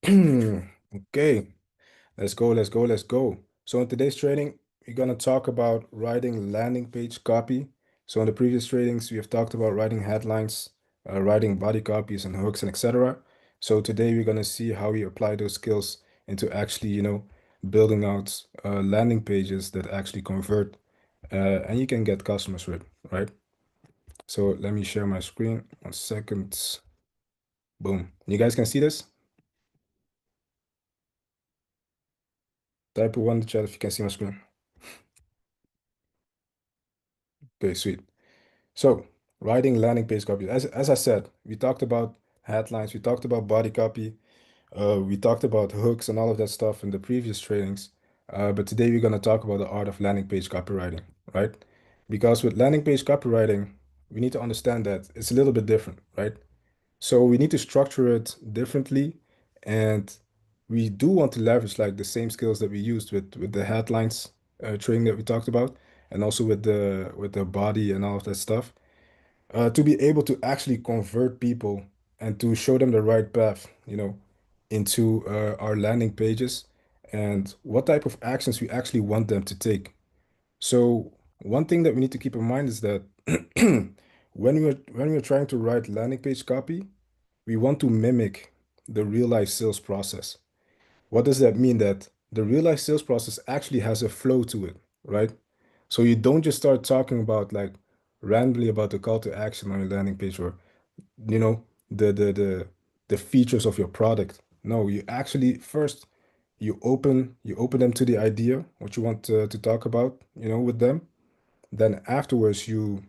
Okay, let's go. So in today's training, we're gonna talk about writing landing page copy. So in the previous trainings, we have talked about writing headlines, writing body copies and hooks and etc. So today we're gonna see how we apply those skills into actually, building out landing pages that actually convert, and you can get customers with, right? So let me share my screen. 1 second. Boom. You guys can see this? Type one in the chat if you can see my screen. Okay, sweet. So, writing landing page copy. As I said, we talked about headlines, we talked about body copy, we talked about hooks and all of that stuff in the previous trainings. But today we're going to talk about the art of landing page copywriting, right? Because with landing page copywriting, we need to understand that it's a little bit different, right? So we need to structure it differently, and we do want to leverage like the same skills that we used with the headlines training that we talked about, and also with the body and all of that stuff, to be able to actually convert people and to show them the right path, into our landing pages and what type of actions we actually want them to take. So one thing that we need to keep in mind is that when we're trying to write landing page copy, we want to mimic the real life sales process. What does that mean? That the real life sales process actually has a flow to it, right? So you don't just start talking about like randomly about the call to action on your landing page or you know the features of your product. No, you actually first you open them to the idea, what you want to talk about, with them. Then afterwards you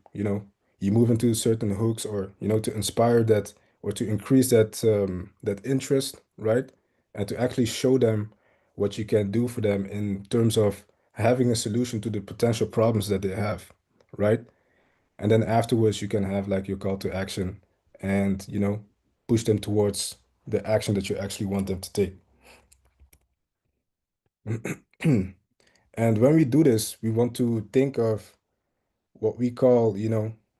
move into certain hooks or to inspire that or to increase that interest, right? And to actually show them what you can do for them in terms of having a solution to the potential problems that they have, right? And then afterwards you can have like your call to action and push them towards the action that you actually want them to take. And when we do this, we want to think of what we call,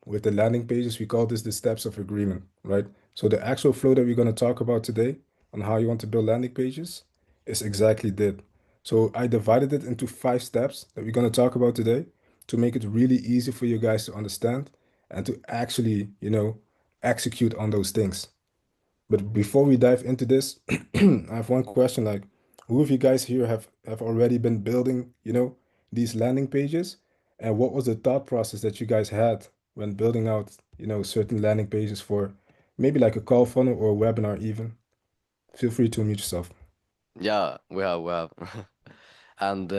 with the landing pages, we call this the steps of agreement, right? So the actual flow that we're going to talk about today on how you want to build landing pages is exactly that. So I divided it into 5 steps that we're going to talk about today to make it really easy for you guys to understand and to actually, execute on those things. But before we dive into this, I have one question like, who of you guys here have already been building, these landing pages? And what was the thought process that you guys had when building out, certain landing pages for maybe like a call funnel or a webinar even? Feel free to unmute yourself. Yeah, we have. And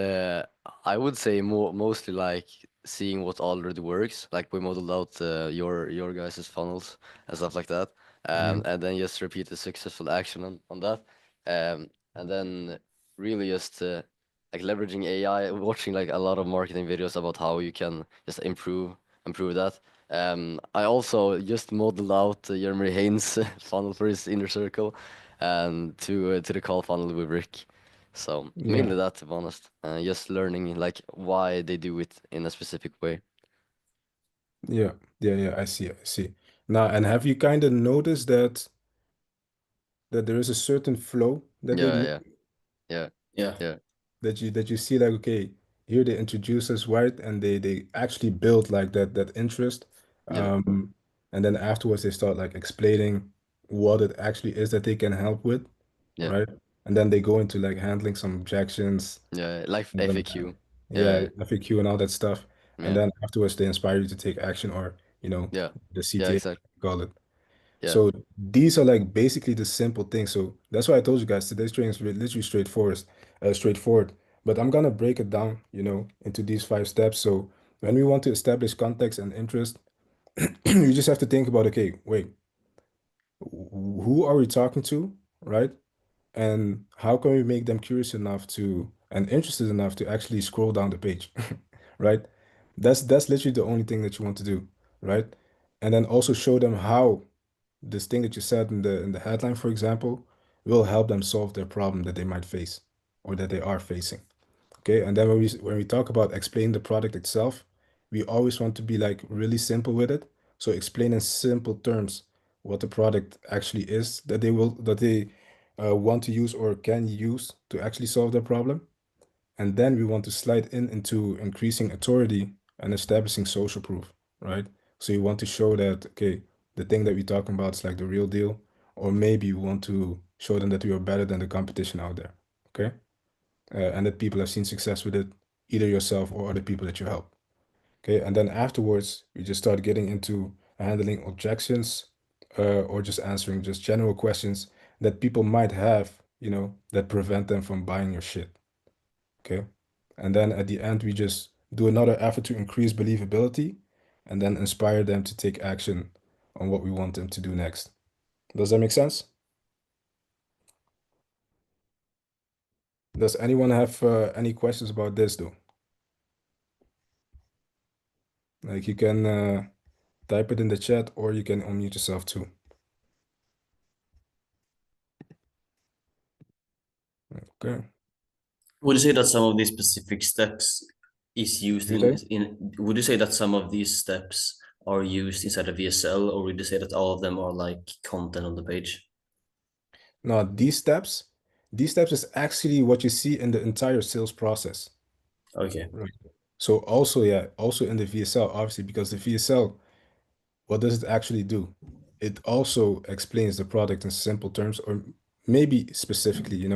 I would say mostly like seeing what already works. Like we modeled out your guys' funnels and stuff like that, Mhm. and then just repeat the successful action on that, and then really just like leveraging AI, watching like a lot of marketing videos about how you can just improve that. I also just modeled out Jeremy Haynes' funnel for his inner circle, and to the call funnel with Rick. So Yeah, mainly that, to be honest, just learning like why they do it in a specific way. yeah, yeah. I see. Now, and have you kind of noticed that there is a certain flow that they Yeah, move? yeah, yeah, Yeah. yeah, That you see like, okay, here they introduce us, right, and they actually build like that interest, yeah, and then afterwards they start like explaining what it actually is that they can help with, yeah, right? And then they go into like handling some objections, yeah. Like and then FAQ. yeah, Yeah, FAQ and all that stuff, and yeah, then afterwards they inspire you to take action, or yeah, the yeah, CTA exactly. call it. Yeah, So these are like basically the simple things. So that's why I told you guys today's training is literally straightforward. But I'm gonna break it down, into these 5 steps. So when we want to establish context and interest, you just have to think about, okay, wait, who are we talking to, right? And how can we make them curious enough to and interested enough to actually scroll down the page, right? That's literally the only thing that you want to do, right? And then also show them how this thing that you said in the headline, for example, will help them solve their problem that they might face or that they are facing. Okay, and then when we talk about explaining the product itself, we always want to be like really simple with it. So explain in simple terms what the product actually is that they want to use or can use to actually solve their problem. And then we want to slide in into increasing authority and establishing social proof, right? So you want to show that, okay, the thing that we're talking about is like the real deal, or maybe you want to show them that we are better than the competition out there, okay? And that people have seen success with it, either yourself or other people that you help, okay? And then afterwards, we just start getting into handling objections, or just answering just general questions that people might have, that prevent them from buying your shit. Okay. And then at the end, we just do another effort to increase believability and then inspire them to take action on what we want them to do next. Does that make sense? Does anyone have any questions about this though? Like you can type it in the chat or you can unmute yourself too. Okay. Would you say that some of these specific steps is used Replay? would you say that some of these steps are used inside of VSL, or would you say that all of them are like content on the page? Now, these steps is actually what you see in the entire sales process. Okay. Right. So also, yeah, also in the VSL, obviously, because the VSL, what does it actually do? It also explains the product in simple terms, or maybe specifically,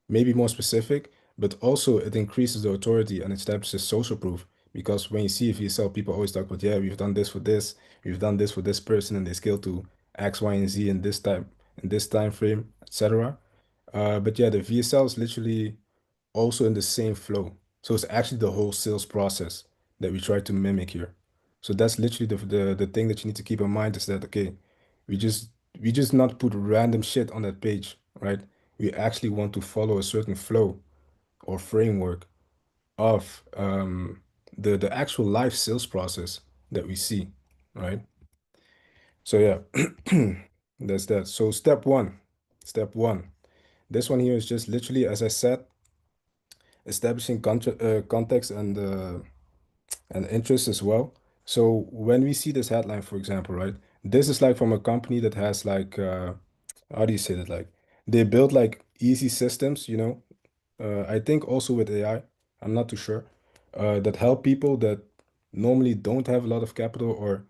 maybe more specific, but also it increases the authority and establishes social proof. Because when you see if you sell, people always talk about, yeah, we've done this for this, we've done this for this person, and they scale to X, Y, and Z in this time frame, etc. But yeah, the VSL is literally also in the same flow. So it's actually the whole sales process that we try to mimic here. So that's literally the thing that you need to keep in mind is that okay, we just we just not put random shit on that page, right? We actually want to follow a certain flow or framework of the actual live sales process that we see, right? So yeah, that's that. So step one. This one here is just literally, as I said, establishing context and interest as well. So when we see this headline, for example, right, this is like from a company that has like how do you say that? Like they build like easy systems, I think also with AI, I'm not too sure, that help people that normally don't have a lot of capital or,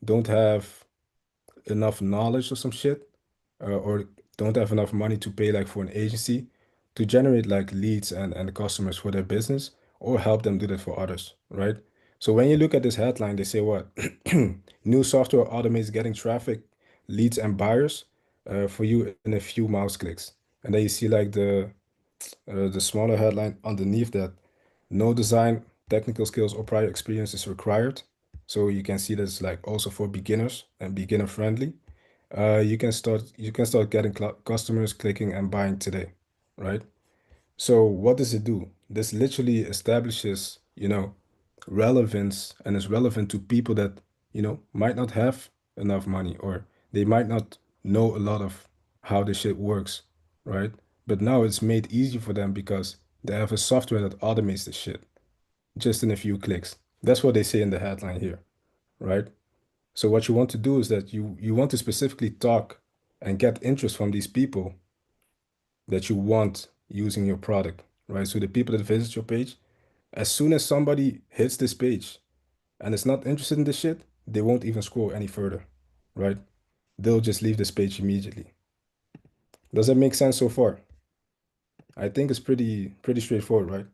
don't have enough knowledge or some shit, or don't have enough money to pay like for an agency to generate like leads and customers for their business or help them do that for others, right? So when you look at this headline, they say what? New software automates getting traffic, leads, and buyers for you in a few mouse clicks. And then you see like the smaller headline underneath that, no design, technical skills, or prior experience is required. So you can see that's like also for beginners and beginner friendly. You can start getting customers clicking and buying today, right? So what does it do? This literally establishes, relevance and is relevant to people that, might not have enough money or they might not know a lot of how this shit works, right? But now it's made easy for them because they have a software that automates this shit just in a few clicks. That's what they say in the headline here, right? So what you want to do is that you want to specifically talk and get interest from these people that you want using your product, right? So the people that visit your page, as soon as somebody hits this page and is not interested in this shit, they won't even scroll any further, right? They'll just leave this page immediately. Does that make sense so far? I think it's pretty straightforward, right?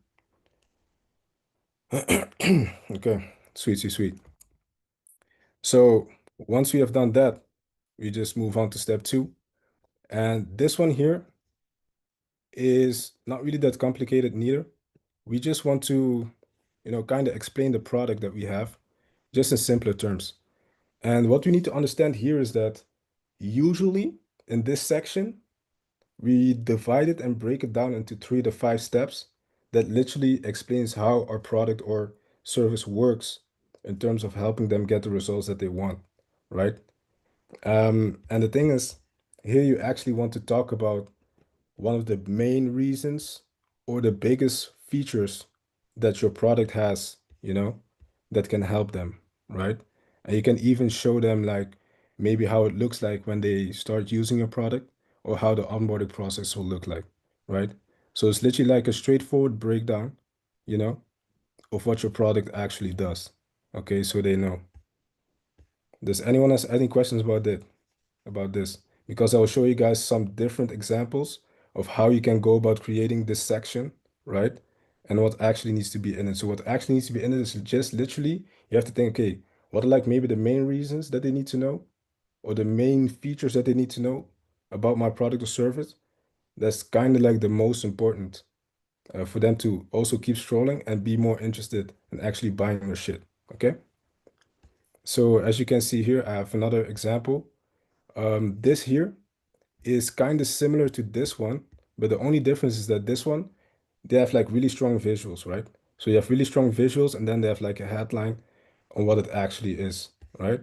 Okay, sweet, sweet, sweet. So once we have done that, we just move on to step two. And this one here is not really that complicated neither. We just want to, kind of explain the product that we have just in simpler terms. And what we need to understand here is that usually in this section, we divide it and break it down into 3 to 5 steps that literally explains how our product or service works in terms of helping them get the results that they want, right? And the thing is, here you actually want to talk about one of the main reasons or the biggest features that your product has, that can help them, right? And you can even show them like maybe how it looks like when they start using your product, or how the onboarding process will look like, right? So it's literally like a straightforward breakdown, you know, of what your product actually does. Okay, so they know. Does anyone has any questions about that, about this? Because I will show you guys some different examples of how you can go about creating this section, right? And what actually needs to be in it. So what actually needs to be in it is just literally, you have to think, okay, what are like maybe the main reasons that they need to know, or the main features that they need to know about my product or service? That's kind of like the most important for them to also keep scrolling and be more interested in actually buying your shit. Okay. So as you can see here, I have another example. This here is kind of similar to this one, but the only difference is that this one, they have like really strong visuals, right? So you have really strong visuals, and then they have like a headline on what it actually is, right?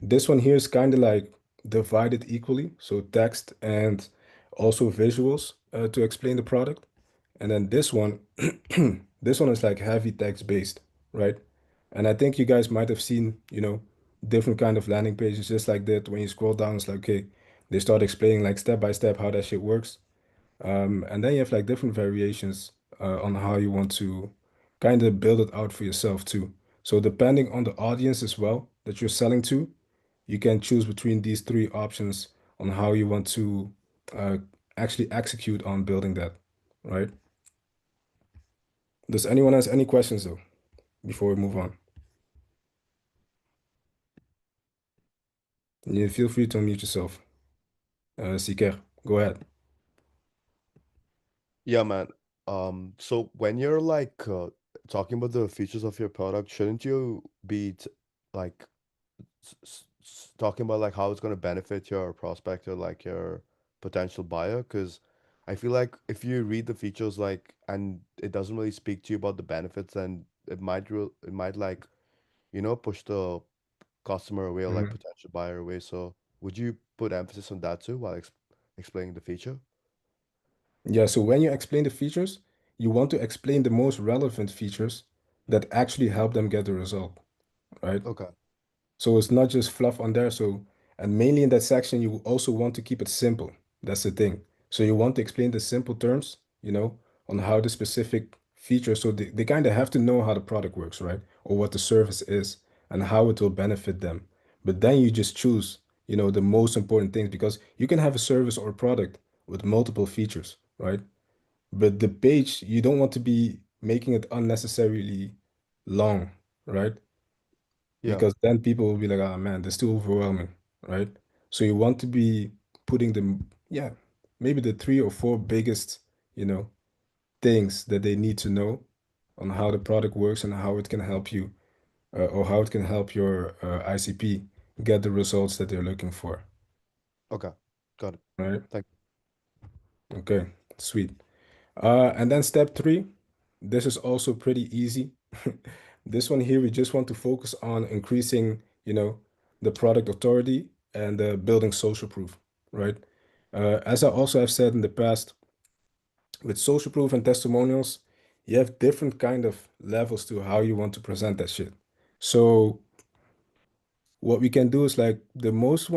This one here is kind of like divided equally, so text and also visuals to explain the product. And then this one, this one is like heavy text based, right? And I think you guys might have seen, different kind of landing pages just like that. When you scroll down, it's like, okay, they start explaining like step by step how that shit works. And then you have like different variations on how you want to kind of build it out for yourself too. So depending on the audience as well that you're selling to, you can choose between these three options on how you want to uh, actually execute on building that, right? Does anyone has any questions though before we move on? You feel free to unmute yourself. Siker, go ahead. Yeah, man. So when you're like talking about the features of your product, shouldn't you be like talking about like how it's going to benefit your prospect or like your potential buyer? Because I feel like if you read the features like and it doesn't really speak to you about the benefits, then it might like push the customer away or like Mhm. potential buyer away. So would you put emphasis on that too while explaining the feature? Yeah, so when you explain the features, you want to explain the most relevant features that actually help them get the result, right? Okay. So it's not just fluff on there. So, and mainly in that section, you also want to keep it simple. That's the thing. So you want to explain the simple terms, on how the specific feature. So they kind of have to know how the product works, right? Or what the service is and how it will benefit them. But then you just choose, the most important things because you can have a service or a product with multiple features, right? But the page, you don't want to be making it unnecessarily long, right? Yeah. Because then people will be like, oh man, that's too overwhelming, right? So you want to be putting them, yeah, maybe the three or four biggest, you know, things that they need to know on how the product works and how it can help you, or how it can help your ICP get the results that they're looking for, Okay. Got it. right? Thank Okay, sweet. And then step three, this is also pretty easy. This one here, we just want to focus on increasing, the product authority and building social proof, right? As I also have said in the past, with social proof and testimonials, you have different kind of levels to how you want to present that shit. So what we can do is like the most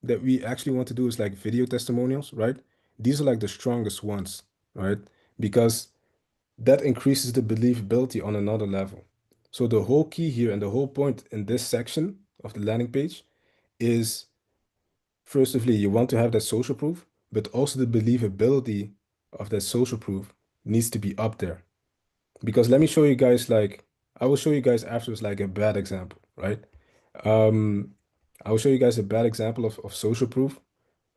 that we actually want to do is like video testimonials, right? These are like the strongest ones, right? Because that increases the believability on another level. So the whole key here and the whole point in this section of the landing page is, firstly, you want to have that social proof, but also the believability of that social proof needs to be up there. Because let me show you guys like, I will show you guys afterwards like a bad example, right? Um, I will show you guys a bad example of social proof,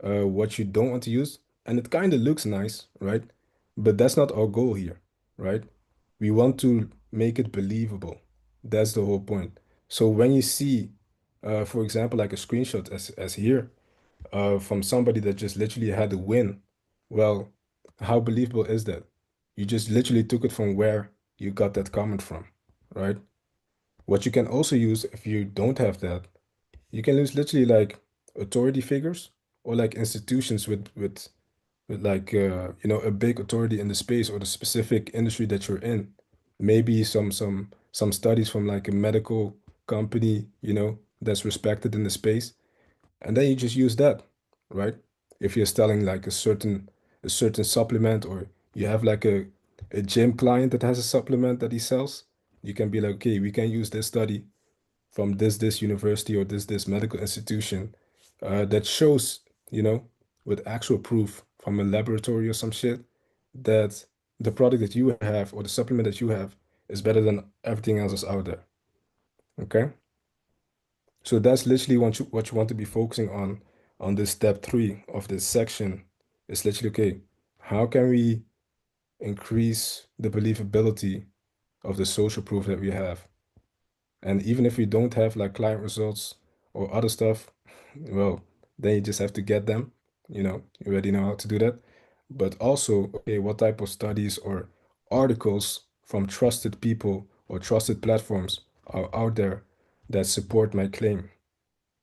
what you don't want to use. And it kind of looks nice, right? But that's not our goal here, right? We want to make it believable. That's the whole point. So when you see, for example, like a screenshot as here, from somebody that just literally had a win, well, how believable is that? You just literally took it from where you got that comment from, right? What you can also use if you don't have that, you can use literally like authority figures or like institutions with like a big authority in the space or the specific industry that you're in. Maybe some studies from like a medical company, that's respected in the space. And then you just use that. right? If you're selling like a certain supplement, or you have like a gym client that has a supplement that he sells, you can be like, okay, we can use this study from this university or this medical institution that shows, with actual proof from a laboratory or some shit, that the product that you have or the supplement that you have is better than everything else that's out there. Okay? So that's literally what you want to be focusing on this step three of this section. It's literally, okay, how can we increase the believability of the social proof that we have? And even if we don't have like client results or other stuff, well, then you just have to get them. You already know how to do that. But also, okay, what type of studies or articles from trusted people or trusted platforms are out there that support my claim,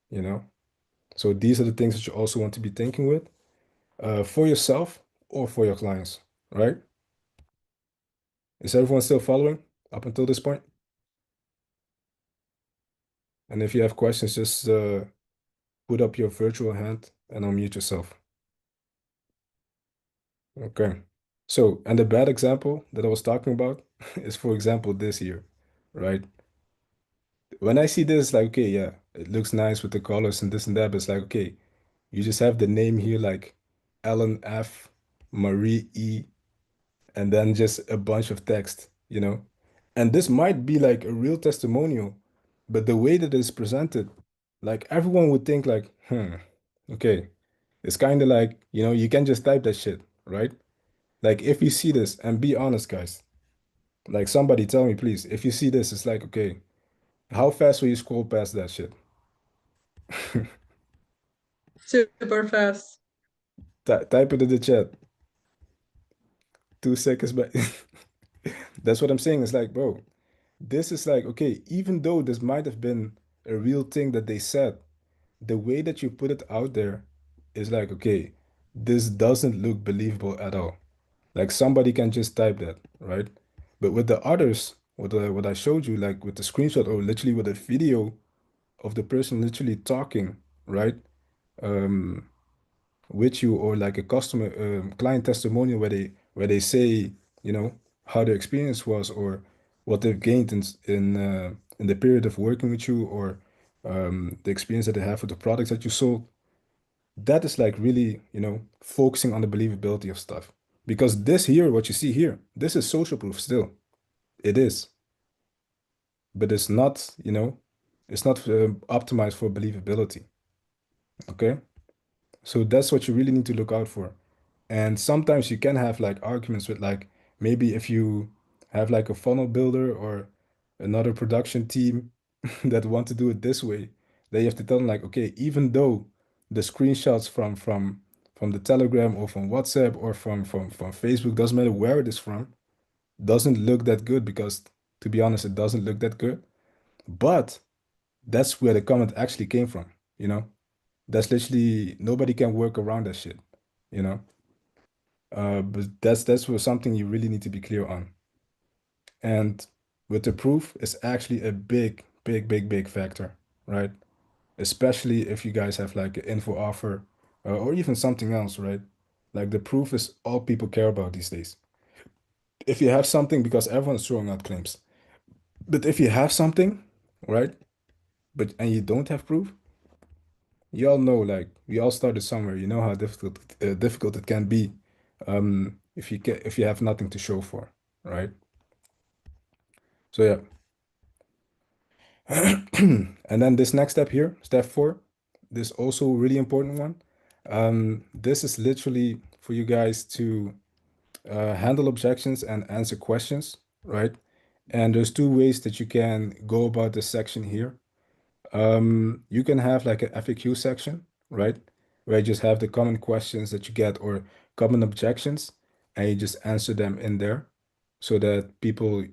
you know? So these are the things that you also want to be thinking with for yourself or for your clients, right? Is everyone still following up until this point? And if you have questions, just put up your virtual hand and unmute yourself. Okay. So, and the bad example that I was talking about is, for example, this here, right? When I see this, like, okay, yeah, it looks nice with the colors and this and that, but it's like, okay, you just have the name here, like Ellen F, Marie E, and then just a bunch of text. And this might be like a real testimonial, but the way that it's presented, like everyone would think like, okay, it's kind of like, you can just type that shit, right? Like if you see this, and be honest, guys, like somebody tell me, please, if you see this, it's like, okay, how fast will you scroll past that shit? Super fast. Type it in the chat. 2 seconds back. That's what I'm saying. It's like, bro, this is like, okay, even though this might have been a real thing that they said, the way that you put it out there is like, okay, this doesn't look believable at all. Like somebody can just type that, right? But with the others, what I showed you, like with the screenshot or literally with a video of the person literally talking, right? Um, with you, or like a customer client testimonial where they say, you know, how their experience was, or what they've gained in the period of working with you, or the experience that they have with the products that you sold. That is like really, focusing on the believability of stuff. Because this here, what you see here, this is social proof still. It is, but it's not optimized for believability. Okay, so that's what you really need to look out for. And sometimes you can have like arguments with, like, maybe if you have like a funnel builder or another production team that want to do it this way, then you have to tell them like, okay, even though the screenshots from the Telegram or from WhatsApp or from Facebook, doesn't matter where it is from, doesn't look that good, because to be honest, it doesn't look that good. But that's where the comment actually came from, you know? That's literally, nobody can work around that shit, you know? But that's where something you really need to be clear on. And with the proof, it's actually a big, big, big, big factor, right? Especially if you guys have like an info offer or even something else, right? Like the proof is all people care about these days. If you have something, because everyone's throwing out claims, but if you have something, right? And you don't have proof, you all know, like we all started somewhere. You know how difficult it can be if you have nothing to show for, right? So yeah. And then this next step here, step four, this also a really important one. This is literally for you guys to handle objections and answer questions, right? And there's two ways that you can go about this section here. You can have like a FAQ section, right? Where you just have the common questions that you get or common objections, and you just answer them in there so that people,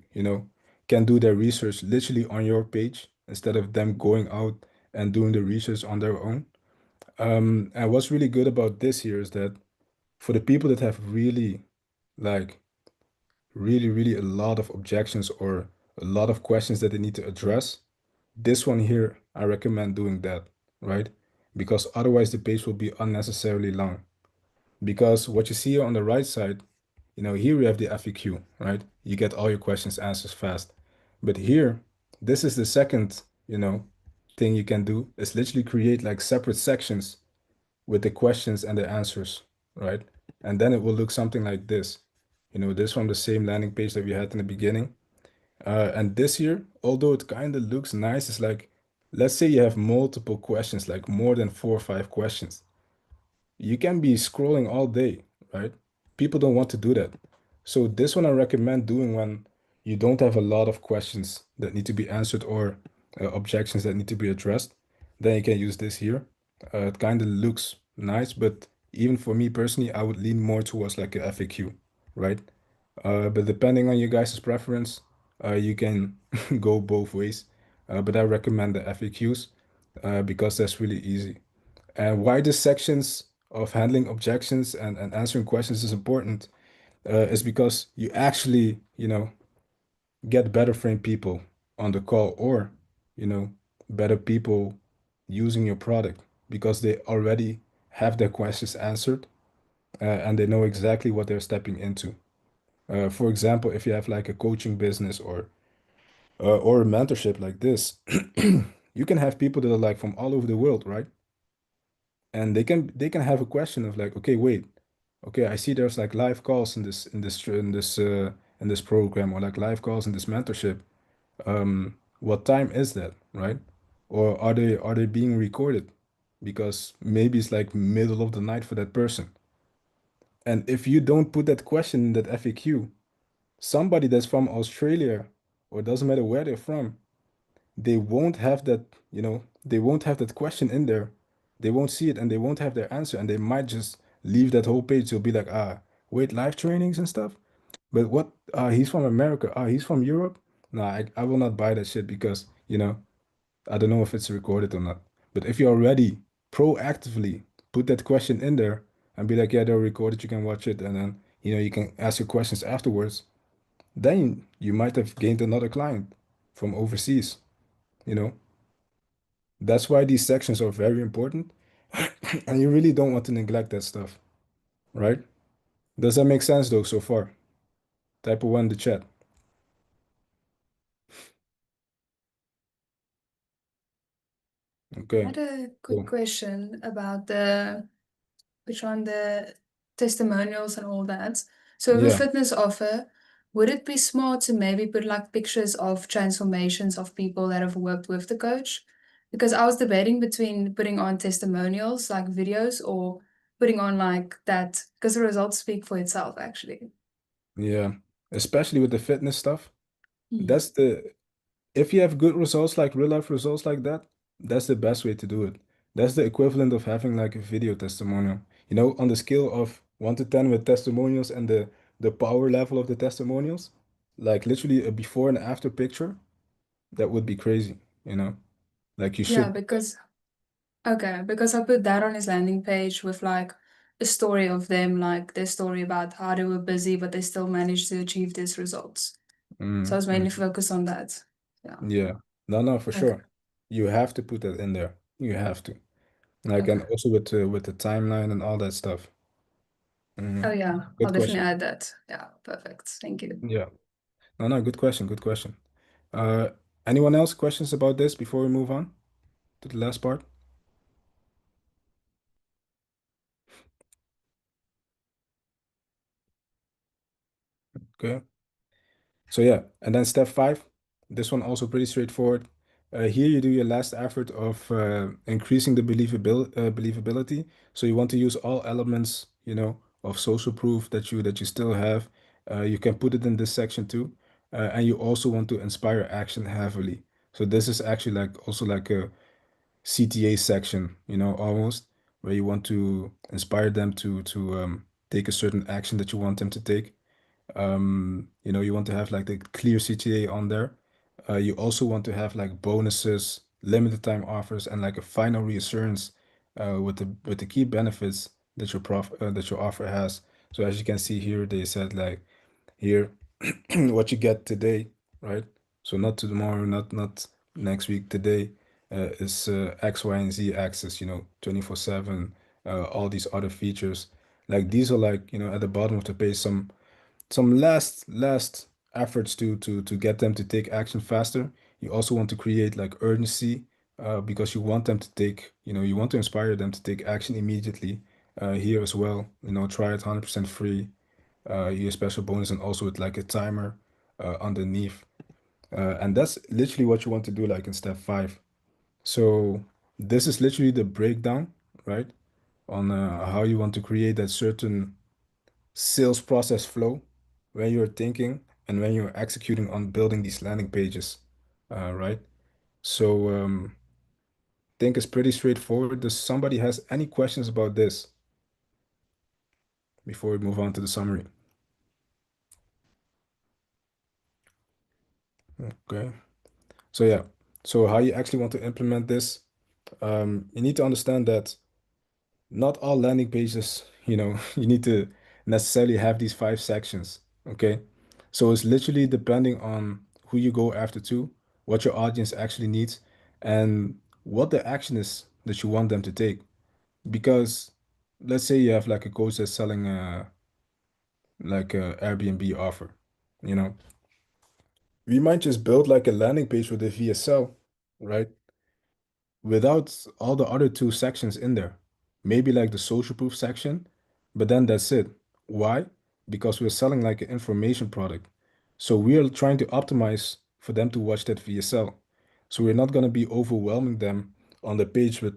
can do their research literally on your page instead of them going out and doing the research on their own. And what's really good about this here is that for the people that have really, like, really, really a lot of objections or a lot of questions that they need to address, this one here, I recommend doing that, right? because otherwise the page will be unnecessarily long. Because what you see here on the right side, here we have the FAQ, right? You get all your questions answers fast. But here, this is the second, thing you can do is literally create like separate sections with the questions and the answers, right? And then it will look something like this. This from the same landing page that we had in the beginning. And this here, although it kind of looks nice, it's like, let's say you have multiple questions, like more than 4 or 5 questions. You can be scrolling all day, right? People don't want to do that. So this one I recommend doing when you don't have a lot of questions that need to be answered or objections that need to be addressed. Then you can use this here. It kind of looks nice, but even for me personally, I would lean more towards like a FAQ, right? But depending on your guys' preference, you can go both ways. But I recommend the FAQs because that's really easy. And why the sections of handling objections and answering questions is important is because you actually, get better framed people on the call or, you know, better people using your product because they already have their questions answered and they know exactly what they're stepping into. For example, if you have like a coaching business or a mentorship like this, you can have people that are like from all over the world, right? And they can have a question of like, okay, wait, okay, I see there's like live calls in this program or like live calls in this mentorship. What time is that, right? Or are they being recorded? Because maybe it's like middle of the night for that person. And if you don't put that question in that FAQ, somebody that's from Australia or doesn't matter where they're from, they won't have that, they won't have that question in there. They won't see it and they won't have their answer and they might just leave that whole page. They'll be like, wait, live trainings and stuff. But what? He's from America. He's from Europe. No, I will not buy that shit because, I don't know if it's recorded or not. But if you already proactively put that question in there and be like, yeah, they're recorded, you can watch it, and then, you can ask your questions afterwards, then you might have gained another client from overseas, you know? That's why these sections are very important, and you really don't want to neglect that stuff, right? Does that make sense though so far? Type of one in the chat. I Okay, had a quick cool. question about the testimonials and all that. So with a Yeah, fitness offer, would it be smart to maybe put like pictures of transformations of people that have worked with the coach? Because I was debating between putting on testimonials, like videos, or putting on like that, because the results speak for itself, actually. yeah. Especially with the fitness stuff. Mm. That's the If you have good results like real life results like that, that's the best way to do it. That's the equivalent of having like a video testimonial. On the scale of 1 to 10 with testimonials and the power level of the testimonials, like literally a before and after picture, that would be crazy, you know? Like you Yeah, should. because I put that on his landing page with like a story of them, like their story about how they were busy, but they still managed to achieve these results. So I Mm, was mainly mm. focused on that. Yeah. Yeah. No, no, for Okay. sure. You have to put that in there. You have to. Like, and Okay. also with the timeline and all that stuff. Oh Mhm. yeah, I'll Good definitely question. add that. Yeah, perfect. Thank you. Yeah. No, no, good question. Good question. Uh, Anyone else questions about this before we move on to the last part? Okay. So yeah, and then step 5, this one also pretty straightforward. Here you do your last effort of increasing the believability. So you want to use all elements, of social proof that you still have. You can put it in this section too, and you also want to inspire action heavily. So this is actually like also like a CTA section, almost where you want to inspire them to take a certain action that you want them to take. You want to have like the clear CTA on there. You also want to have like bonuses, limited time offers, and like a final reassurance with the key benefits that your offer has. So as you can see here, they said like here what you get today, right? So not tomorrow, not next week, today. is X, Y, and Z access, 24/7, all these other features. Like these are like, at the bottom of the page, some last efforts to get them to take action faster. You also want to create like urgency, because you want them to take, you want to inspire them to take action immediately. Here as well, try it 100% free. Here special bonus, and also with like a timer underneath. And that's literally what you want to do like in step 5. So this is literally the breakdown, right? On how you want to create that certain sales process flow when you're thinking and when you're executing on building these landing pages, right? So I think it's pretty straightforward. Does somebody has any questions about this before we move on to the summary? Okay. So yeah, so how you actually want to implement this, you need to understand that not all landing pages, you need to necessarily have these 5 sections, okay? So it's literally depending on who you go after to, what your audience actually needs, and what the action is that you want them to take. Because let's say you have like a coach that's selling like a Airbnb offer, you know, we might just build like a landing page with a VSL, right? Without all the other 2 sections in there. Maybe like the social proof section, but then that's it. Why? Because we're selling like an information product. So we're trying to optimize for them to watch that VSL. So we're not gonna be overwhelming them on the page with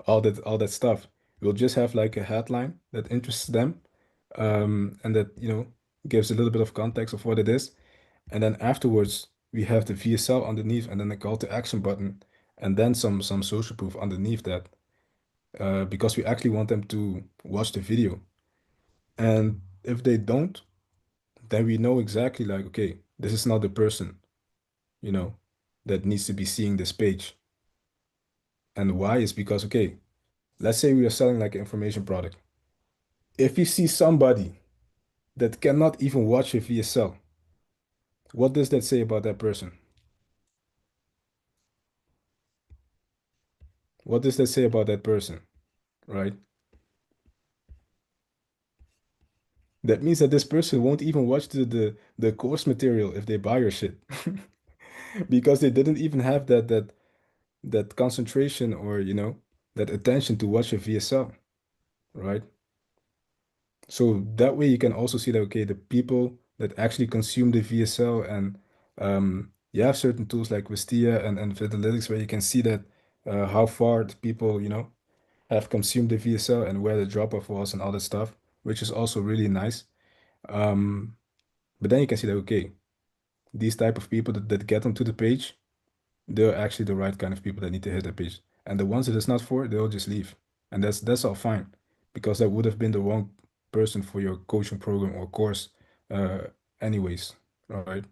all that stuff. We'll just have like a headline that interests them, and that gives a little bit of context of what it is. And then afterwards, we have the VSL underneath, and then the call to action button, and then some social proof underneath that, because we actually want them to watch the video. And if they don't, then we know exactly like, okay, this is not the person, you know, that needs to be seeing this page. And why is because, okay, let's say we are selling like an information product. If you see somebody that cannot even watch a VSL, what does that say about that person? What does that say about that person, right? That means that this person won't even watch the course material if they buy your shit, because they didn't even have that concentration, or that attention to watch a VSL, right? So that way you can also see that, okay, the people that actually consume the VSL, and you have certain tools like Wistia and Vitalytics where you can see that, how far the people have consumed the VSL and where the drop off was and all that stuff, which is also really nice. Um, but then you can see that, okay, these type of people that get onto the page, they're actually the right kind of people that need to hit the page. And the ones that it's not for, they'll just leave. And that's all fine, because that would have been the wrong person for your coaching program or course, uh, anyways, right?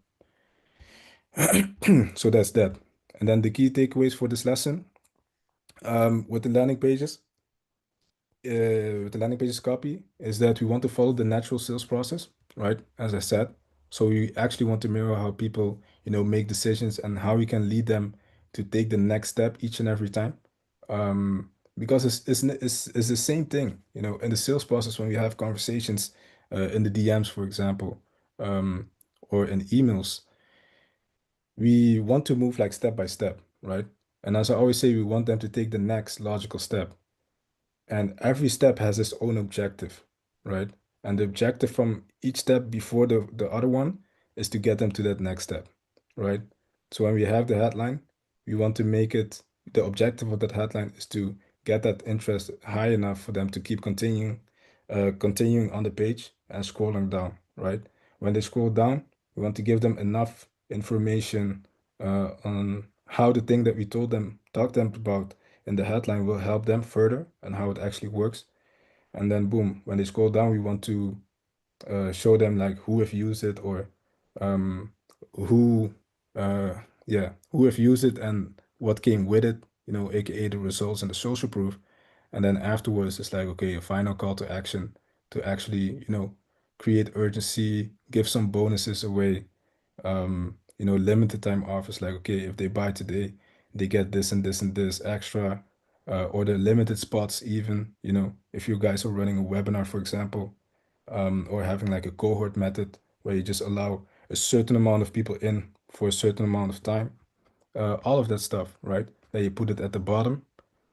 So that's that. And then the key takeaways for this lesson, with the landing pages, with the landing pages copy, is that we want to follow the natural sales process, right? As I said. So we actually want to mirror how people, make decisions, and how we can lead them to take the next step each and every time. Because it's the same thing, in the sales process when we have conversations, in the DMs, for example, or in emails, we want to move like step by step, right? And as I always say, we want them to take the next logical step. And every step has its own objective, right? And the objective from each step before the other one is to get them to that next step, right? So when we have the headline, we want to make it, the objective of that headline is to get that interest high enough for them to keep continuing on the page and scrolling down, right? When they scroll down, we want to give them enough information, on how the thing that we talked them about in the headline will help them further, and how it actually works. And then boom, when they scroll down, we want to show them like who have used it, or um, who uh, yeah, who have used it and what came with it, aka the results and the social proof. And then afterwards, it's like, okay, a final call to action to actually, create urgency, give some bonuses away, limited time offers, like, okay, if they buy today, they get this and this and this extra, or the limited spots even, if you guys are running a webinar, for example, or having like a cohort method where you just allow a certain amount of people in for a certain amount of time, all of that stuff, right? Then you put it at the bottom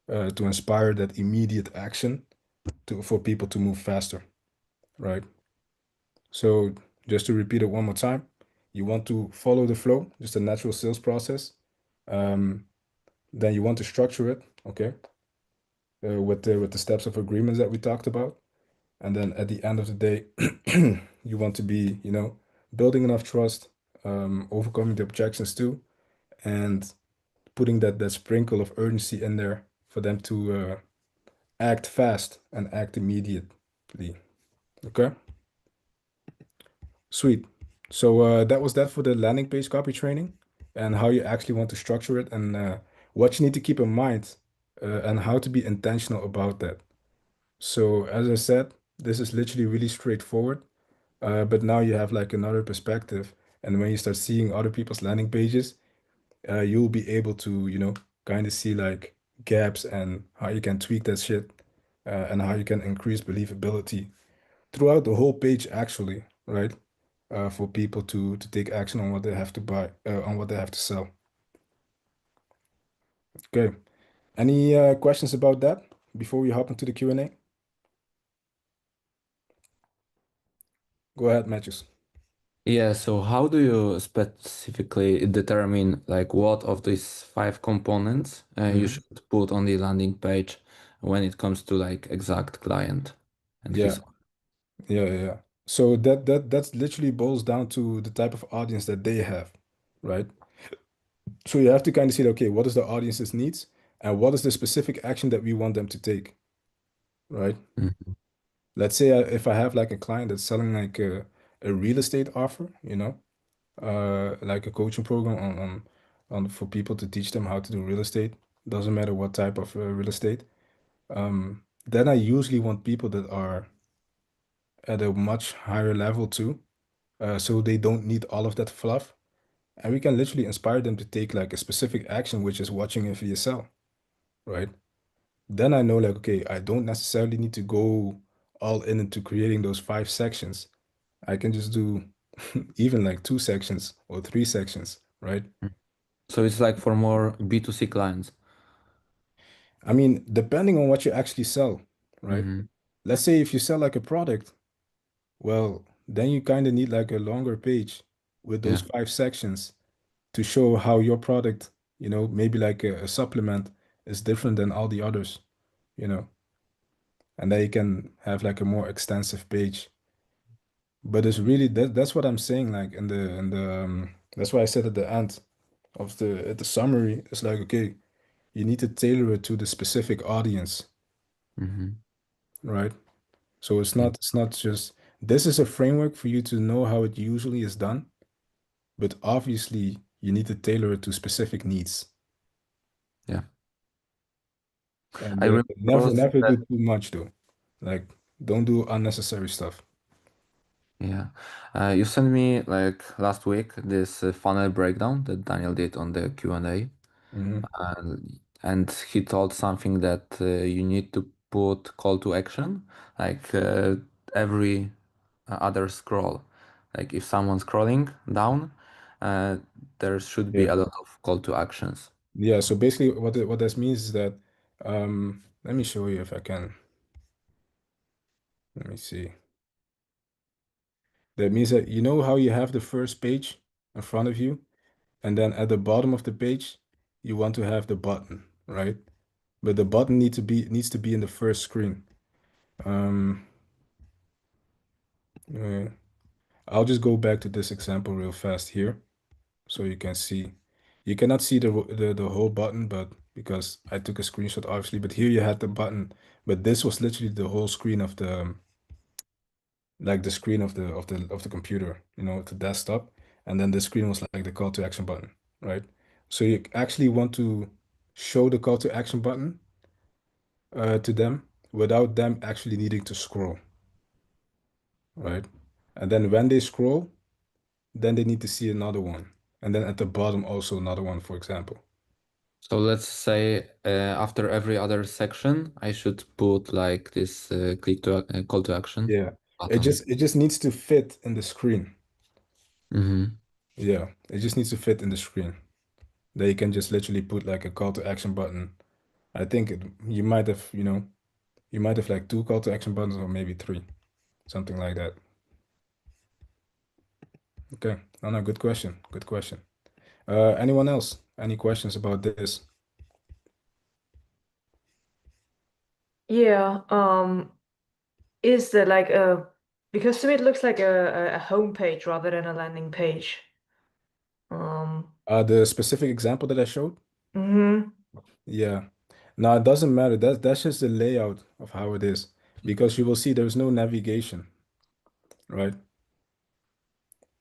to inspire that immediate action for people to move faster, right? So just to repeat it one more time, you want to follow the flow, just a natural sales process. Um, then you want to structure it, okay, with the steps of agreements that we talked about. And then at the end of the day, you want to be, building enough trust, overcoming the objections too, and putting that sprinkle of urgency in there for them to act fast and act immediately. Okay, sweet. So that was that for the landing page copy training and how you actually want to structure it and what you need to keep in mind and how to be intentional about that. So as I said, this is literally really straightforward, but now you have like another perspective. And when you start seeing other people's landing pages, you'll be able to, kind of see like gaps and how you can tweak that shit and how you can increase believability throughout the whole page actually, right? For people to take action on what they have to buy, on what they have to sell. Okay. Any questions about that before we hop into the Q&A? Go ahead, Matthews. Yeah, so how do you specifically determine like what of these five components you should put on the landing page when it comes to like exact client and Yeah, his yeah. So that's literally boils down to the type of audience that they have, right? So you have to kind of see, okay, what is the audience's needs and what is the specific action that we want them to take, right? Mhm. Let's say if I have like a client that's selling like a real estate offer, like a coaching program on for people to teach them how to do real estate. Doesn't matter what type of real estate. Then I usually want people that are at a much higher level too, so they don't need all of that fluff, and we can literally inspire them to take like a specific action, which is watching a VSL, right? Then I know like, okay, I don't necessarily need to go all in into creating those 5 sections. I can just do even like 2 sections or 3 sections, right? So it's like for more B2C clients. I mean, depending on what you actually sell, right? Hmm. Let's say if you sell like a product, well, then you kind of need like a longer page with those Yeah. 5 sections to show how your product, maybe like a supplement is different than all the others, you know, and then you can have like a more extensive page. But it's really that's what I'm saying, like in the that's why I said at the end of the summary, it's like, okay, you need to tailor it to the specific audience, Hmm. right? So it's Yeah. not just this is a framework for you to know how it usually is done, but obviously you need to tailor it to specific needs. Yeah. And I remember also never that, do too much though. Like don't do unnecessary stuff. yeah. You sent me like last week this funnel breakdown that Daniel did on the Q&A. Hmm. And he told something that you need to put call to action, like every other scroll. Like if someone's scrolling down, uh, there should be Yeah. a lot of call to actions. Yeah. So basically what this means is that let me show you if I can. Let me see. That means that you know how you have the first page in front of you, and then at the bottom of the page, you want to have the button, right? But the button needs to be in the first screen. Um, uh, I'll just go back to this example real fast here, so you can see. You cannot see the whole button, but because I took a screenshot, obviously. But here you had the button, but this was literally the whole screen of the like the screen of the computer, the desktop, and then the screen was like the call to action button, right? So you actually want to show the call to action button to them without them actually needing to scroll, right? And then when they scroll, then they need to see another one, and then at the bottom also another one, for example. So let's say after every other section, I should put like this call to action Yeah. It button. just needs to fit in the screen. Mm-hmm. Yeah, it just needs to fit in the screen. Then you can just literally put like a call to action button. I think you might have, you might have like two call to action buttons or maybe three, something like that. Okay. No, no, good question. Good question. Anyone else? Any questions about this? Yeah, is there like because to me it looks like a homepage rather than a landing page. The specific example that I showed? Mm-hmm. Yeah. No, it doesn't matter. That's just the layout of how it is. Because you will see there's no navigation, right?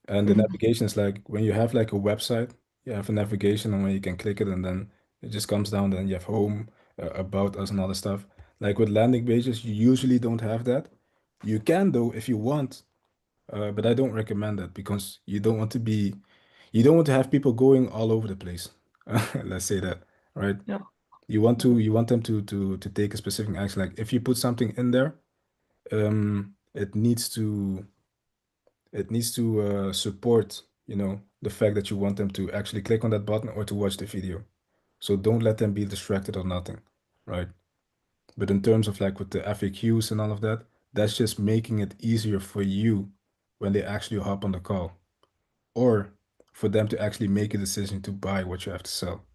And the Mm-hmm. navigation is like when you have like a website, you have a navigation and when you can click it and then it just comes down, then you have home, about us and all the stuff. Like with landing pages, you usually don't have that. You can though if you want, but I don't recommend that because you don't want to have people going all over the place. Let's say that, right? Yeah. You want them to take a specific action. Like if you put something in there, it needs to support, the fact that you want them to actually click on that button or to watch the video. So don't let them be distracted or nothing, right? But in terms of like with the FAQs and all of that, that's just making it easier for you when they actually hop on the call or for them to actually make a decision to buy what you have to sell.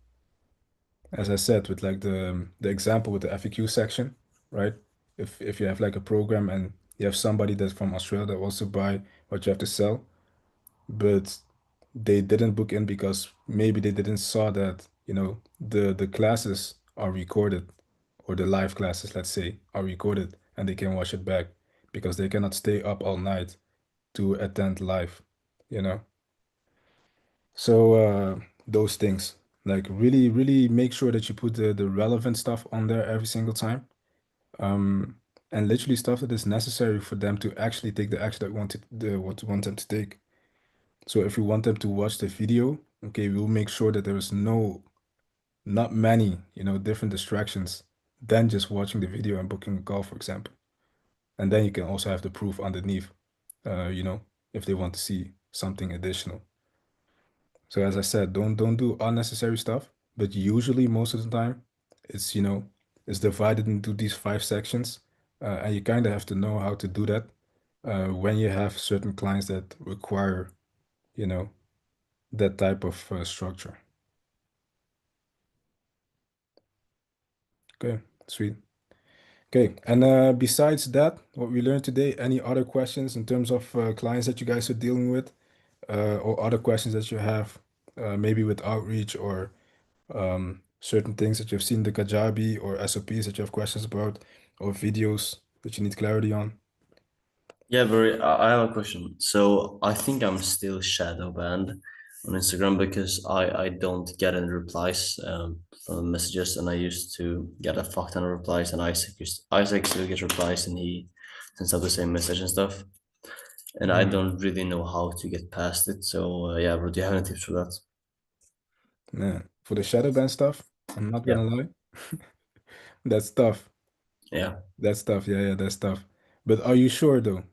As I said, with like the example with the FAQ section, right? If you have like a program and you have somebody that's from Australia that wants to buy what you have to sell, but they didn't book in because maybe they didn't saw that, the classes are recorded or the live classes, let's say, are recorded and they can watch it back because they cannot stay up all night to attend live, you know? So those things, like really, really make sure that you put the relevant stuff on there every single time. Um, and literally stuff that is necessary for them to actually take the action that what you want them to take. So if we want them to watch the video, okay, we'll make sure that there is not many, different distractions than just watching the video and booking a call, for example. And then you can also have the proof underneath, if they want to see something additional. So as I said, don't do unnecessary stuff, but usually most of the time it's, it's divided into these five sections, and you kind of have to know how to do that when you have certain clients that require, you know, that type of structure. Okay, sweet. Okay, and besides that, what we learned today, any other questions in terms of clients that you guys are dealing with, or other questions that you have, maybe with outreach or certain things that you've seen the Kajabi or SOPs that you have questions about, or videos that you need clarity on? Yeah, very. I have a question. So I think I'm still shadow banned on Instagram because I don't get any replies from the messages, and I used to get a fuck ton of replies, and Isaac still gets replies, and he sends out the same message and stuff, and I Mm, don't really know how to get past it. So yeah, bro, do you have any tips for that? yeah. For the shadow ban stuff, I'm not Yeah, gonna lie, that's tough. yeah. That's tough. Yeah, yeah, that's tough. But are you sure though?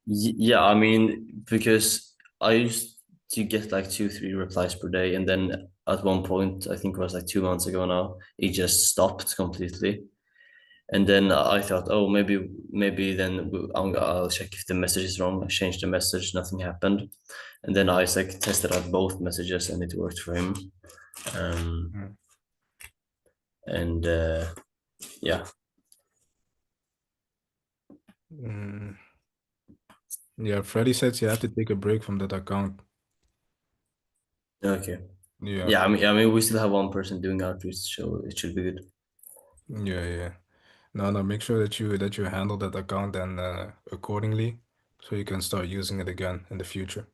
Yeah, I mean, because I used to get like 2, 3 replies per day, and then at one point, I think it was like 2 months ago now, it just stopped completely. And then I thought, oh, maybe then I'll check if the message is wrong. I changed the message, nothing happened. And then Isaac tested out both messages, and it worked for him. Um, Mm. and yeah, Mm, yeah, Freddy says you have to take a break from that account. okay, Yeah, yeah. I mean, we still have one person doing outreach, so it should be good. yeah, yeah. No, no, make sure that you handle that account and accordingly, so you can start using it again in the future.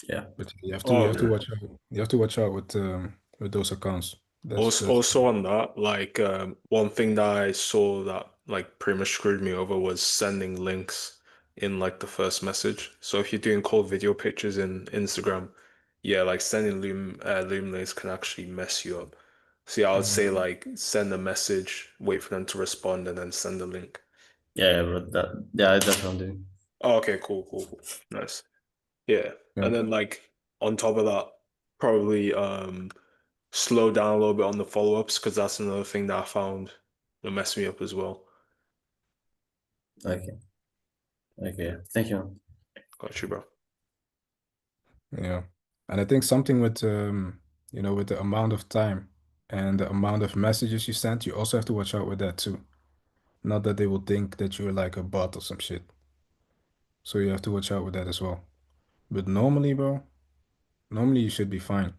Yeah. But you Oh, have to watch out. You have to watch out with those accounts. That's also on that, like one thing that I saw that like pretty much screwed me over was sending links in like the first message. So if you're doing cold video pictures in Instagram, yeah, like sending loom links can actually mess you up. So yeah, I would say like send a message, wait for them to respond, and then send the link. Yeah, but that's what I'm doing. Oh, okay, cool. Nice. Yeah. Yeah. And then like on top of that, probably slow down a little bit on the follow-ups because that's another thing that I found that messed me up as well. Okay. Thank you, man. Got you, bro. Yeah. And I think something with with the amount of time and the amount of messages you send, you also have to watch out with that too. Not that they will think that you're like a bot or some shit. So you have to watch out with that as well. But normally, bro, normally you should be fine.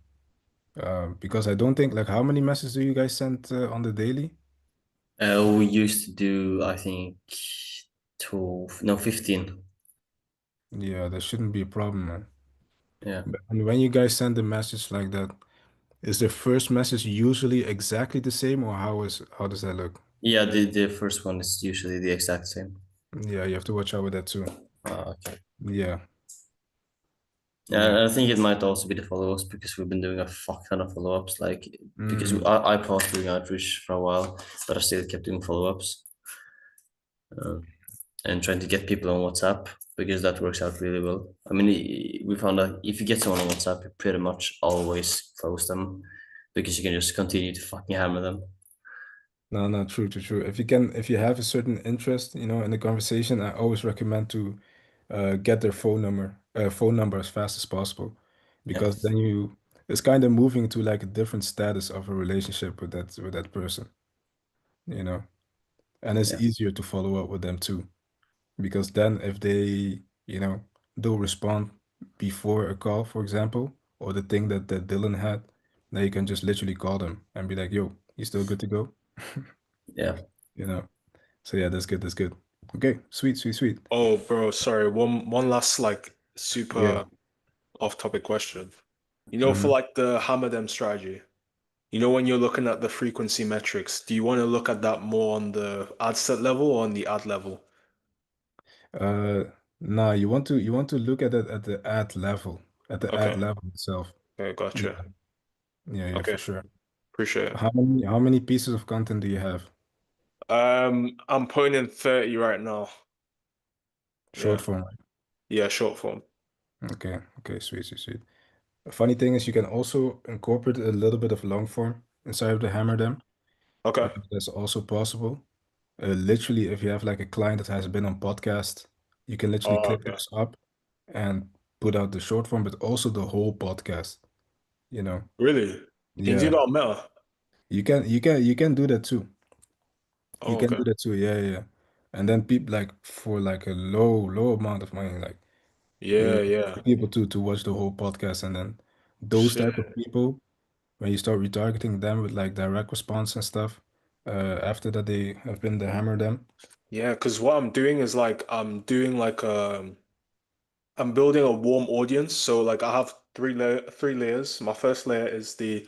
Because I don't think like how many messages do you guys send on the daily? We used to do, I think, 12, no, 15. Yeah, that shouldn't be a problem, man. Yeah. And when you guys send a message like that, is the first message usually exactly the same, or how does that look? Yeah, the first one is usually the exact same. Yeah, you have to watch out with that too. Okay. Yeah, yeah. Yeah, I think it might also be the follow-ups because we've been doing a fuck ton of follow-ups. Like because Mm. I paused doing outreach for a while, but I still kept doing follow-ups and trying to get people on WhatsApp because that works out really well. I mean, we found that if you get someone on WhatsApp, you pretty much always close them because you can just continue to fucking hammer them. No, true. If you have a certain interest, in the conversation, I always recommend to get their phone number as fast as possible, Yeah, because then it's kind of moving to like a different status of a relationship with that person, you know, and it's yeah, easier to follow up with them too, because then if they, they'll respond before a call, for example, or the thing that Dylan had, then you can just literally call them and be like, "Yo, you still good to go?" yeah. You know. So yeah, that's good. That's good. Okay, sweet. Oh, bro, sorry. One last like Yeah. super off-topic question. You know, for hmm like the hammer them strategy, when you're looking at the frequency metrics, do you want to look at that more on the ad set level or on the ad level? Uh, nah, you want to look at it at the ad Okay, level itself. okay, Yeah, gotcha. yeah, for Okay, sure. appreciate it. How many pieces of content do you have? I'm putting in 30 right now. Short Yeah, form. yeah, short form. Okay, sweet. A funny thing is you can also incorporate a little bit of long form inside of the hammer them. Okay. That's also possible. Literally, if you have like a client that has been on podcast, you can literally Oh, clip okay. those up and put out the short form, but also the whole podcast, you know. Really? Can you do Yeah. that on Meta? You can do that too. You Oh, can okay. do that too. Yeah. And then people like for like a low amount of money, like Yeah, yeah. people to watch the whole podcast, and then those Shit. type of people, when you start retargeting them with like direct response and stuff, after that they have been the hammer them. Yeah, because what I'm doing is like I'm building a warm audience. So like I have three layers. My first layer is the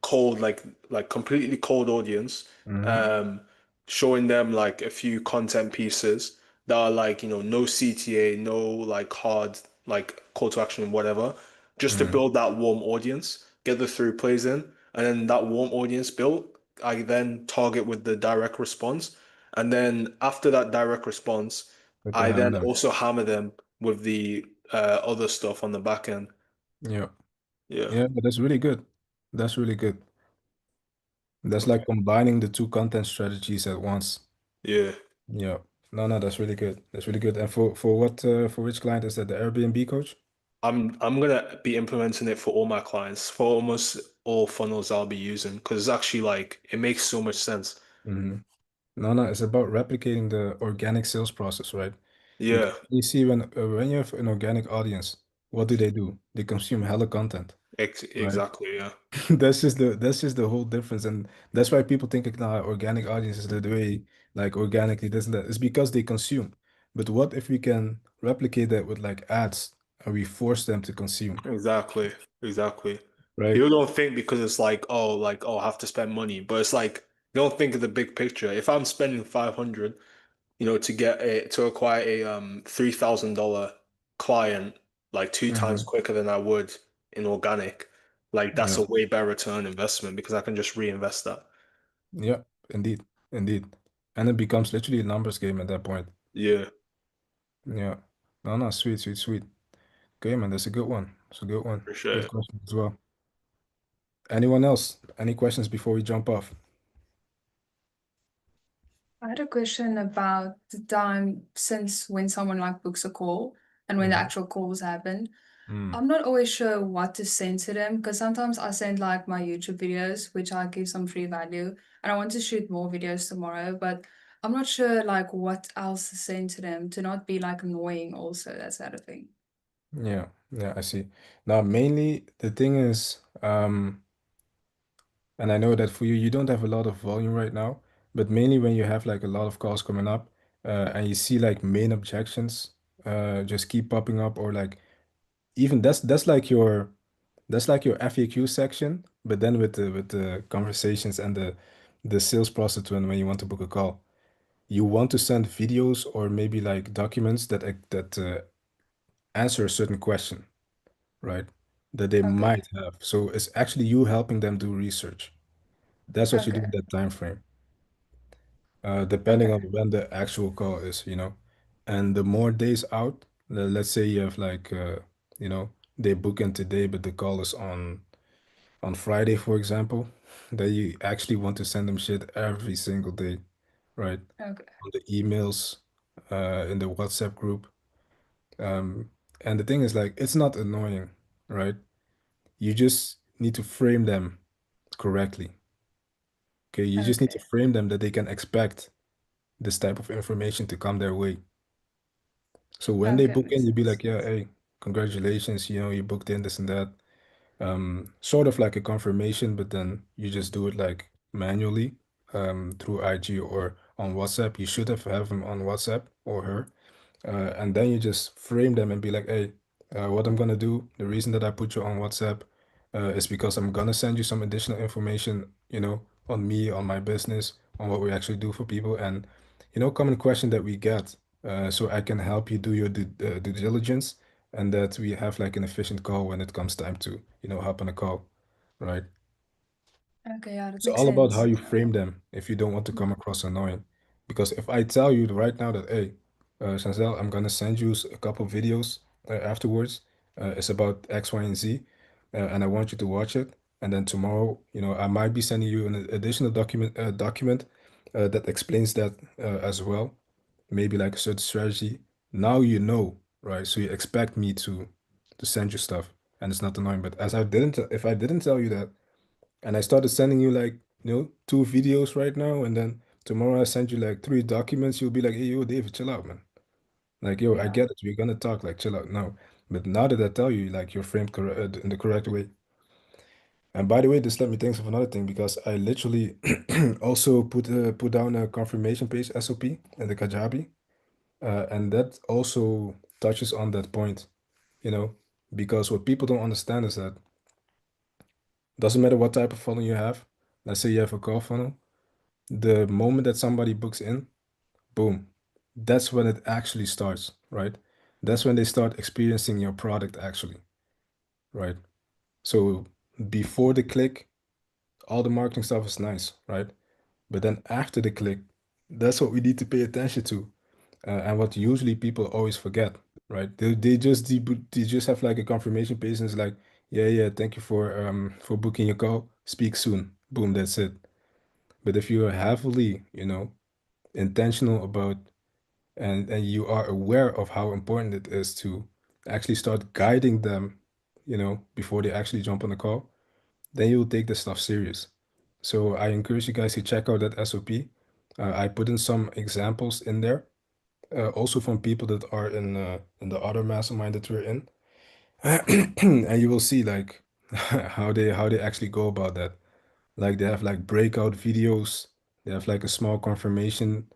cold, like completely cold audience. hmm Um Showing them like a few content pieces that are like, no CTA, no like hard like call to action, whatever, just to hmm build that warm audience, get the through plays in, and then that warm audience built, I then target with the direct response. And then after that direct response, With the I hammer then them. also hammer them with the other stuff on the back end. Yeah. Yeah. Yeah, but that's really good. That's really good. That's Okay. like combining the two content strategies at once. Yeah. Yeah. No, that's really good. That's really good. And for which client is that? The Airbnb coach? I'm gonna be implementing it for all my clients, for almost all funnels I'll be using, because it's actually like it makes so much sense. hmm No, it's about replicating the organic sales process, right? Because Yeah. you see when you have an organic audience, what do? They consume hella content, right? Exactly. Yeah. That's just the whole difference, and that's why people think like, nah, organic audience is the way, like organically this and that. It's because they consume. But what if we can replicate that with like ads and we force them to consume, Exactly. Exactly. right? People don't think because it's like, oh, I have to spend money, but it's like they don't think of the big picture. If I'm spending 500, to acquire a $3,000 client like two times hmm quicker than I would in organic, like that's Yeah. a way better return on investment because I can just reinvest that. Yeah, indeed. Indeed. And it becomes literally a numbers game at that point. Yeah, Yeah. No, no, sweet, sweet, sweet. Okay, man, that's a good one. It's a good one. appreciate Good it. question as well. Anyone else? Any questions before we jump off? I had a question about the time since when someone like books a call and when the Mhm. actual calls happen. Mm. I'm not always sure what to send to them because sometimes I send like my YouTube videos, which I give some free value, and I want to shoot more videos tomorrow, but I'm not sure like what else to send to them to not be like annoying also, that sort of thing. Yeah, yeah, I see. Now, mainly the thing is, and I know that for you, you don't have a lot of volume right now, but mainly when you have like a lot of calls coming up, and you see like main objections, just keep popping up, or like even that's like your FAQ section, but then with the conversations and the sales process when you want to book a call, you want to send videos or maybe like documents that answer a certain question, right? That they Okay. might have. So it's actually you helping them do research. That's what you do in Okay. that time frame, depending on Okay. when the actual call is, you know. And the more days out, let's say you have like, you know, they book in today, but the call is on Friday, for example, then you actually want to send them shit every single day, right? Okay. On the emails, in the WhatsApp group. And the thing is like, it's not annoying, right? You just need to frame them correctly. Okay, you just need to Okay. frame them that they can expect this type of information to come their way. So when they Okay, book makes in, you'd be sense. like, yeah, hey, congratulations, you know, you booked in this and that. Sort of like a confirmation, but then you just do it like manually, through IG or on WhatsApp. You should have him on WhatsApp or her. And then you just frame them and be like, hey, what I'm gonna do, the reason that I put you on WhatsApp, is because I'm gonna send you some additional information, you know, on me, on my business, on what we actually do for people, and you know, common question that we get, so I can help you do your due diligence, and that we have like an efficient call when it comes time to, you know, hop on a call, right? Okay, yeah, that It's makes all about how sense. you frame them if you don't want to come across annoying. Because if I tell you right now that, hey, Chanzel, I'm gonna send you a couple videos afterwards. It's about X, Y, and Z, and I want you to watch it. And then tomorrow, you know, I might be sending you an additional document that explains that as well. Maybe like a certain strategy. Now you know, right? So you expect me to send you stuff, and it's not annoying. But if I didn't tell you that and I started sending you like, you know, 2 videos right now, and then tomorrow I send you like 3 documents, you'll be like, hey, yo, David, chill out, man. Like, yo, I Yeah. get it. We're gonna talk, like, chill out now. But now that I tell you, like, you're framed in the correct way. And by the way, this let me think of another thing because I literally also put down a confirmation page SOP in the Kajabi, and that also touches on that point, you know, because what people don't understand is that doesn't matter what type of funnel you have. Let's say you have a call funnel. The moment that somebody books in, boom, that's when it actually starts, right? That's when they start experiencing your product actually, right? So before the click, all the marketing stuff is nice, right? But then after the click, that's what we need to pay attention to, and what usually people always forget, right? They just have like a confirmation page and it's like, yeah, yeah, thank you for booking your call. Speak soon. Boom, that's it. But if you are heavily, you know, intentional about and you are aware of how important it is to actually start guiding them, you know, before they actually jump on the call, then you'll take this stuff serious. So I encourage you guys to check out that SOP. I put in some examples in there, also from people that are in the other mastermind that we're in, and you will see like how they actually go about that. Like they have like breakout videos. They have like a small confirmation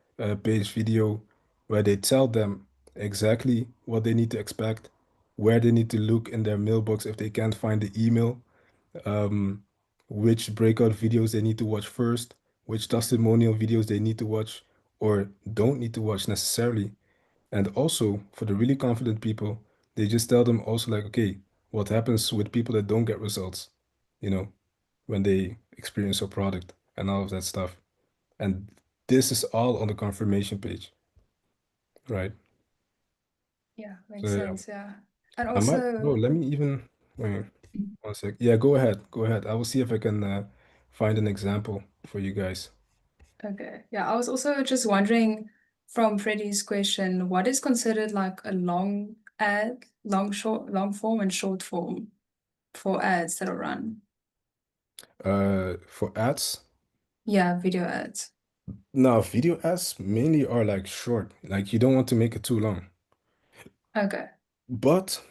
page video where they tell them exactly what they need to expect, where they need to look in their mailbox if they can't find the email, um, which breakout videos they need to watch first, which testimonial videos they need to watch or don't need to watch necessarily. And also for the really confident people, they just tell them also like, okay, what happens with people that don't get results, you know, when they experience a product and all of that stuff. And this is all on the confirmation page, right? Yeah, So makes yeah, sense. Yeah. And I might, also, bro, let me even, wait, 1 sec. Yeah, go ahead. Go ahead. I will see if I can find an example for you guys. okay. Yeah, I was also just wondering from Freddie's question, what is considered like a long ad, long form and short form for ads that are run? For ads, Yeah, video ads. now video ads mainly are like short, like you don't want to make it too long. Okay. But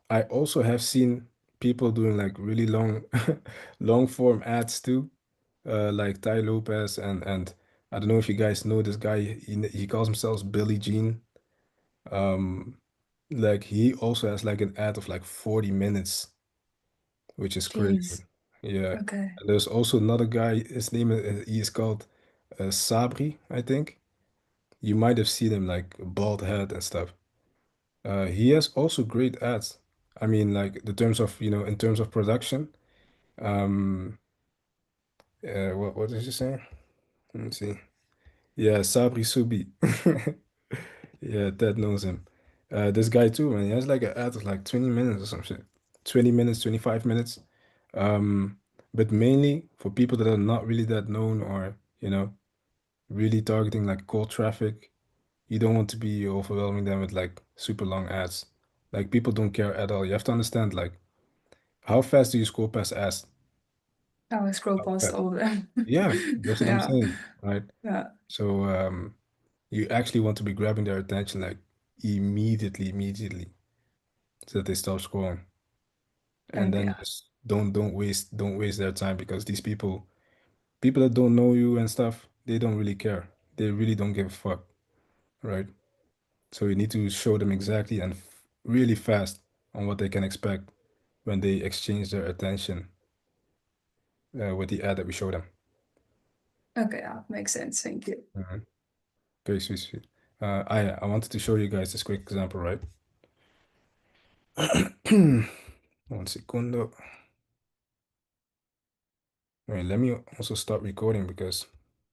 I also have seen people doing like really long, long form ads too, like Ty Lopez and I don't know if you guys know this guy. He calls himself Billy Jean. Um, like he also has like an ad of like 40 minutes, which is crazy. Jeez. Yeah. Okay. And there's also another guy. His name he is called Sabri, I think. You might have seen him like bald head and stuff. He has also great ads. I mean, like the terms of, in terms of production. Um, what did you say? Let me see. Yeah, Sabri Subi. Yeah, Ted knows him. This guy too, man. He has like an ad of like 20 minutes or some shit. 20 minutes, 25 minutes. Um, but mainly for people that are not really that known or, really targeting like cold traffic. You don't want to be overwhelming them with like super long ads. Like people don't care at all. You have to understand like how fast do you scroll past ads? I will scroll How past fast? all of them. Yeah, that's what I'm Yeah. saying, right? Yeah. So you actually want to be grabbing their attention like immediately so that they stop scrolling. And Okay. then just don't waste their time because these people that don't know you and stuff, they don't really care. They really don't give a fuck, right? So you need to show them exactly and really fast on what they can expect when they exchange their attention with the ad that we show them. Okay. Yeah. Makes sense. Thank you. Mhm. Very sweet, sweet. I wanted to show you guys this quick example, right? 1 segundo. Wait, let me also start recording because